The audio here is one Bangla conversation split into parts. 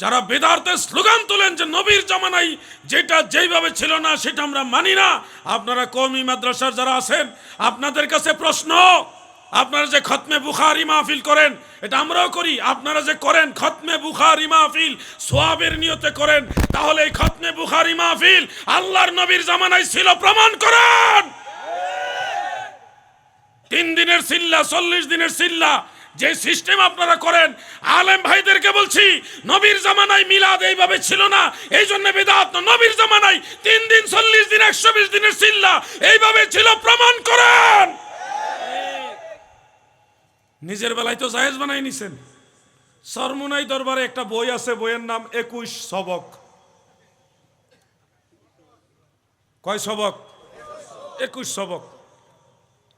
যারা বেদাতের স্লোগান তোলেন যে নবীর জামানায় যেটা যেইভাবে ছিল না সেটা আমরা মানি না, আপনারা কওমি মাদ্রাসার যারা আছেন আপনাদের কাছে প্রশ্ন, আপনারা যে খতমে বুখারী মাহফিল করেন, এটা আমরাও করি, আপনারা যে করেন খতমে বুখারী মাহফিল সওয়াবের নিয়তে করেন, তাহলে এই খতমে বুখারী মাহফিল আল্লাহর নবীর জামানায় ছিল প্রমাণ করেন। 3 দিনের সিল্লা 40 দিনের সিল্লা যে সিস্টেম আপনারা করেন, আলেম ভাইদেরকে বলছি নবীর জামানায় মিলাদ এইভাবে ছিল না, এই জন্য বিদআত না। নবীর জামানায় 3 দিন 40 দিন 120 দিনের সিল্লা এইভাবে ছিল, প্রমাণ করেন। নিজের বেলায় তো জায়েজ বানাই নিছেন। সরমুনাই দরবারে একটা বই আছে, বইয়ের নাম 21 সবক। কয় সবক? 21 সবক।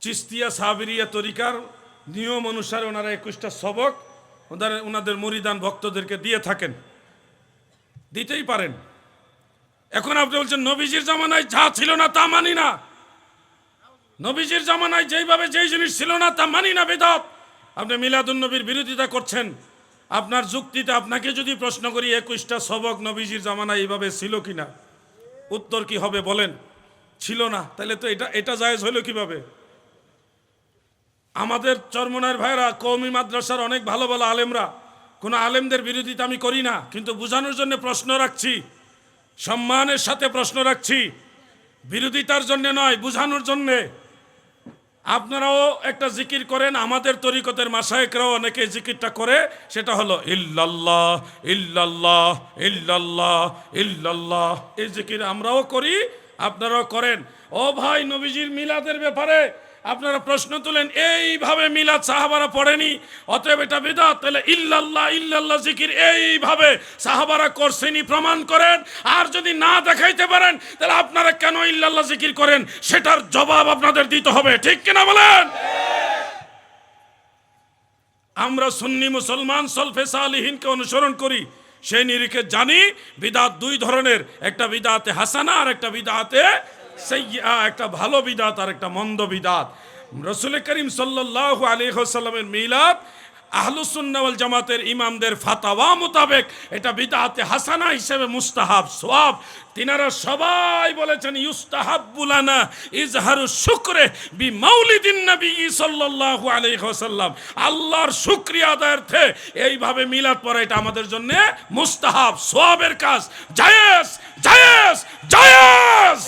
চিস্তিয়া সাবিরিয়া তরিকার নিয়ম অনুসারে ওনারা 21টা সবক ওনাদের মুরিদান ভক্তদেরকে দিয়ে থাকেন, দিতেই পারেন। এখন আপনি বলছেন নবীজির জামানায় যা ছিল না তা মানি না, নবীজির জামানায় যেইভাবে যেই জিনিস ছিল না তা মানি না, বিদআত। আপনি মিলাদুন নবীর বিরোধিতা করছেন। আপনার যুক্তিতে আপনাকে যদি প্রশ্ন করি 21টা সবক নবীজির জামানায় এইভাবে ছিল কিনা, উত্তর কি হবে বলেন? ছিল না। তাহলে তো এটা জায়েজ হইল কিভাবে? আমাদের চরমনার ভাইরা কওমি মাদ্রাসার অনেক ভালো ভালো আলেমরা, কোনো আলেমদের বিরোধিতা আমি করি না, কিন্তু বোঝানোর জন্য প্রশ্ন রাখছি, সম্মানের সাথে প্রশ্ন রাখছি, বিরোধিতার জন্য নয়, বোঝানোর জন্যে। আপনারাও একটা জিকির করেন, আমাদের তরিকতের মাশায়েখরাও অনেকে জিকিরটা করে, সেটা হলো ইল্লাল্লাহ ইল্লাল্লাহ ইল্লাল্লাহ ইল্লাল্লাহ। এই জিকির আমরাও করি, আপনারাও করেন। ও ভাই, নবীজির মিলাদের ব্যাপারে আপনারা প্রশ্ন তুলেন, এইভাবে মিলাদ সাহাবারা পড়েনি, অতএব এটা বিদআত। তাহলে ইল্লাল্লাহ ইল্লাল্লাহ জিকির এইভাবে সাহাবারা করছেনি, প্রমাণ করেন। আর যদি না দেখাইতে পারেন তাহলে আপনারা কেন ইল্লাল্লাহ জিকির করেন সেটার জবাব আপনাদের দিতে হবে, ঠিক কিনা বলেন? আমরা সুন্নি মুসলমান সলফে সালিহিনকে অনুসরণ করি, সেই নিরিখে জানি বিদআত 2 ধরনের, একটা বিদআতে হাসানা আর একটা বিদআতে সাইয়্যিআ, একটা ভালো বিদআত আর একটা মন্দ বিদআত। রাসূল করিম সাল্লাল্লাহু আলাইহি ওয়াসাল্লামের মিলাদ আহলুস সুন্নাহ ওয়াল জামাতের ইমামদের ফাতাওয়া মোতাবেক এটা বিদআতে হাসানা হিসেবে মুস্তাহাব সওয়াব। তিনারা সবাই বলেছেন ইউস্তাহাব্বু লানা ইজহারু শুকরে বিমাউলিদিন নবী সাল্লাল্লাহু আলাইহি ওয়াসাল্লাম। আল্লাহর শুকরিয়া আদায়ার্থে এইভাবে মিলাদ পড়া এটা আমাদের জন্য মুস্তাহাব সওয়াবের কাজ, জায়েজ জায়েজ জায়েজ।